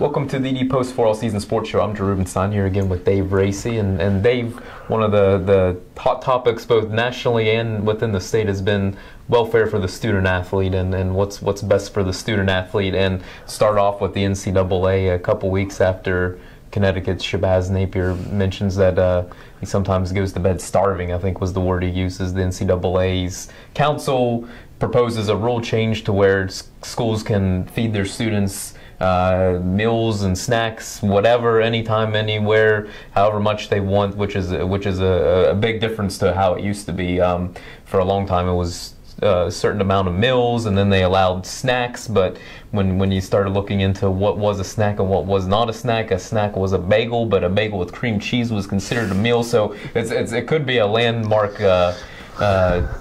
Welcome to the Post for All Season Sports Show. I'm Drew Rubenstein here again with Dave Racy. And Dave, one of the hot topics both nationally and within the state has been welfare for the student athlete and what's best for the student athlete. And start off with the NCAA a couple weeks after Connecticut's Shabazz Napier mentions that he sometimes goes to bed starving, I think was the word he uses. The NCAA's council proposes a rule change to where schools can feed their students meals and snacks, whatever, anytime, anywhere, however much they want, which is a big difference to how it used to be. For a long time, it was a certain amount of meals, and then they allowed snacks. But when you started looking into what was a snack and what was not a snack was a bagel, but a bagel with cream cheese was considered a meal. So it could be a landmark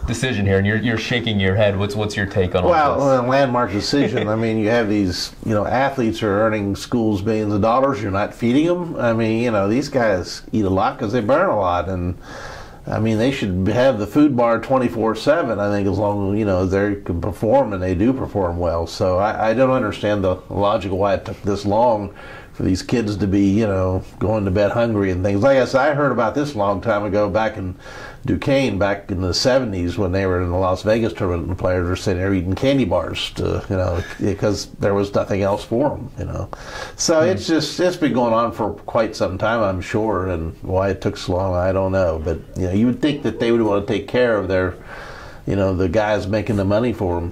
decision here, and you're shaking your head. What's your take on all this? Well, a landmark decision. I mean, you have these, athletes are earning schools millions of dollars. You're not feeding them. I mean, these guys eat a lot because they burn a lot, and I mean, they should have the food bar 24/7. I think as long as they can perform, and they do perform well. So I don't understand the logic of why it took this long for these kids to be, going to bed hungry and things. Like I said, I heard about this a long time ago back in Duquesne, back in the 70s when they were in the Las Vegas tournament, and the players were sitting there eating candy bars because there was nothing else for them, So it's been going on for quite some time, I'm sure, and why it took so long, I don't know. But, you would think that they would want to take care of their, the guys making the money for them.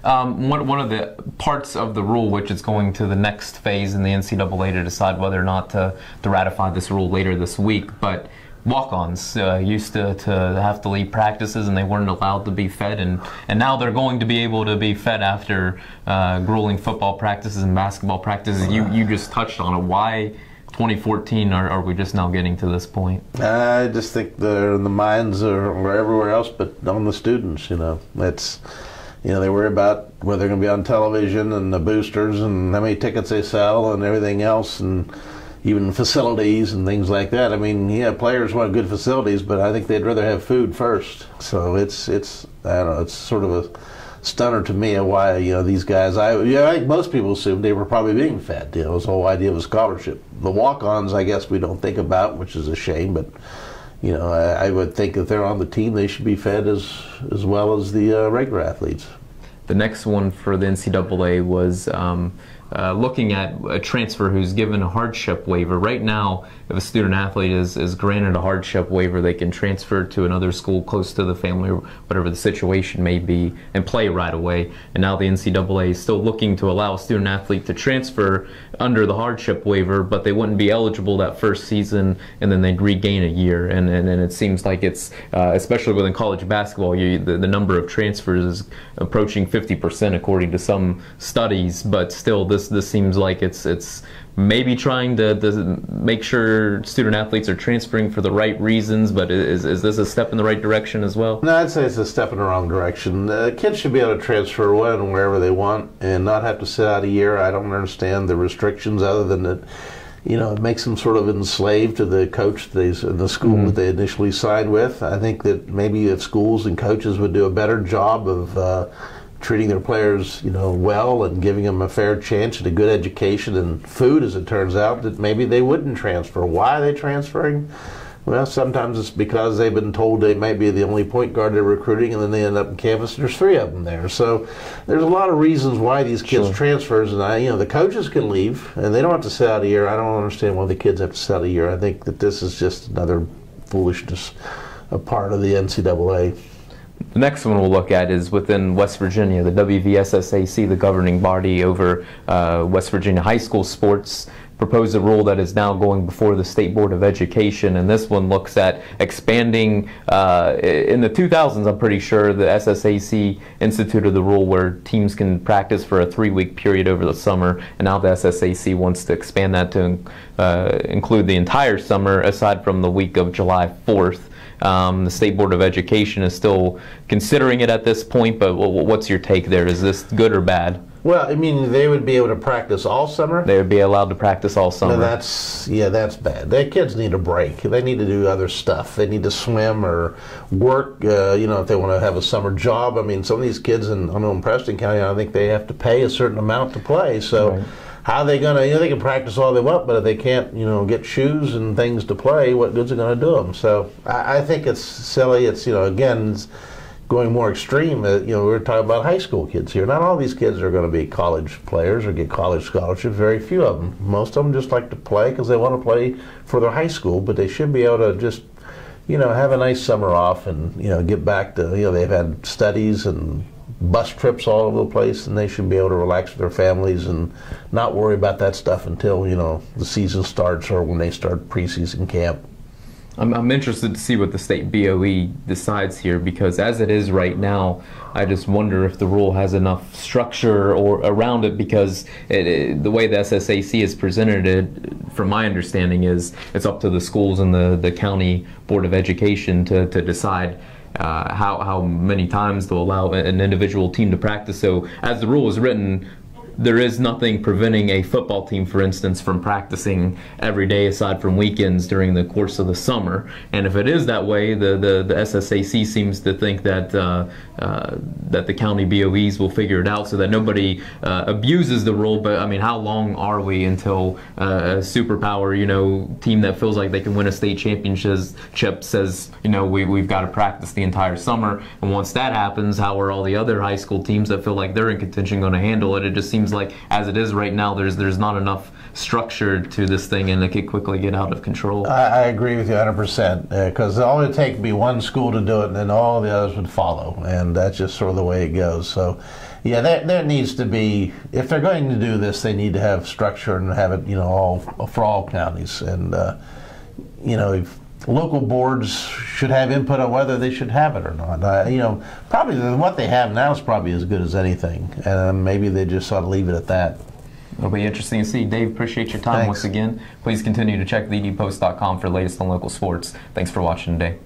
One of the parts of the rule, which is going to the next phase in the NCAA to decide whether or not to ratify this rule later this week, but walk-ons used to have to leave practices and they weren't allowed to be fed, and now they're going to be able to be fed after grueling football practices and basketball practices. You just touched on it. Why 2014 are we just now getting to this point? I just think the minds are everywhere else but on the students. It's they worry about whether they're going to be on television and the boosters and how many tickets they sell and everything else, and even facilities and things like that. I mean, players want good facilities, but I think they'd rather have food first. So it's I don't know, it's sort of a stunner to me of why these guys. I think most people assumed they were probably being fed. This whole idea of a scholarship. The walk-ons, I guess, we don't think about, which is a shame. But I would think if they're on the team, they should be fed as well as the regular athletes. The next one for the NCAA was looking at a transfer who's given a hardship waiver. Right now, if a student athlete is granted a hardship waiver, they can transfer to another school close to the family or whatever the situation may be and play right away. And now the NCAA is still looking to allow a student athlete to transfer under the hardship waiver, but they wouldn't be eligible that first season, and then they'd regain a year. And it seems like it's, especially within college basketball, the number of transfers is approaching 50% according to some studies, but still this seems like it's maybe trying to make sure student athletes are transferring for the right reasons, but is this a step in the right direction as well? No, I'd say it's a step in the wrong direction. Kids should be able to transfer when and wherever they want and not have to sit out a year. I don't understand the restrictions other than that, it makes them sort of enslaved to the coach in the school that they initially signed with. I think that maybe if schools and coaches would do a better job of treating their players, well, and giving them a fair chance and a good education and food, as it turns out, that maybe they wouldn't transfer. Why are they transferring? Well, sometimes it's because they've been told they might be the only point guard they're recruiting, and then they end up on campus and there's 3 of them there. So there's a lot of reasons why these kids transfers, and the coaches can leave, and they don't have to sit out a year. I don't understand why the kids have to sit out a year. I think that this is just another foolishness, a part of the NCAA. The next one we'll look at is within West Virginia. The WVSSAC, the governing body over West Virginia high school sports, proposed a rule that is now going before the State Board of Education, and this one looks at expanding, in the 2000s, I'm pretty sure, the SSAC instituted the rule where teams can practice for a 3-week period over the summer, and now the SSAC wants to expand that to include the entire summer, aside from the week of July 4th. The State Board of Education is still considering it at this point, but what's your take there? Is this good or bad? Well, I mean, they would be able to practice all summer? They would be allowed to practice all summer. No, that's bad. Their kids need a break. They need to do other stuff. They need to swim or work, if they want to have a summer job. I mean, some of these kids in Preston County, I think they have to pay a certain amount to play. So how are they going to, they can practice all they want, but if they can't, get shoes and things to play, what good's it going to do them? So I think it's silly. It's, again, it's going more extreme. We're talking about high school kids here. Not all these kids are going to be college players or get college scholarships. Very few of them. Most of them just like to play because they want to play for their high school, but they should be able to just have a nice summer off and, get back to, they've had studies and bus trips all over the place, and they should be able to relax with their families and not worry about that stuff until, the season starts or when they start preseason camp. I'm interested to see what the state BOE decides here, because as it is right now, I just wonder if the rule has enough structure or around it, because the way the SSAC has presented it, from my understanding, is it's up to the schools and the county board of education to decide how many times they'll allow an individual team to practice. So as the rule is written, there is nothing preventing a football team, for instance, from practicing every day aside from weekends during the course of the summer. And if it is that way, the SSAC seems to think that that the county BOEs will figure it out so that nobody abuses the rule. But I mean, how long are we until a superpower, team that feels like they can win a state championship says, we've got to practice the entire summer? And once that happens, how are all the other high school teams that feel like they're in contention going to handle it? It just seems like, as it is right now, there's not enough structure to this thing, and it could quickly get out of control. I agree with you 100%, because all it would take would be one school to do it, and then all the others would follow, and that's just sort of the way it goes. So, yeah, there needs to be, if they're going to do this, they need to have structure and have it, all for all counties, and if local boards should have input on whether they should have it or not. Probably what they have now is probably as good as anything, and maybe they just ought to leave it at that. It'll be interesting to see. Dave, appreciate your time. Thanks. Once again. Please continue to check TheDPost.com for the latest on local sports. Thanks for watching today.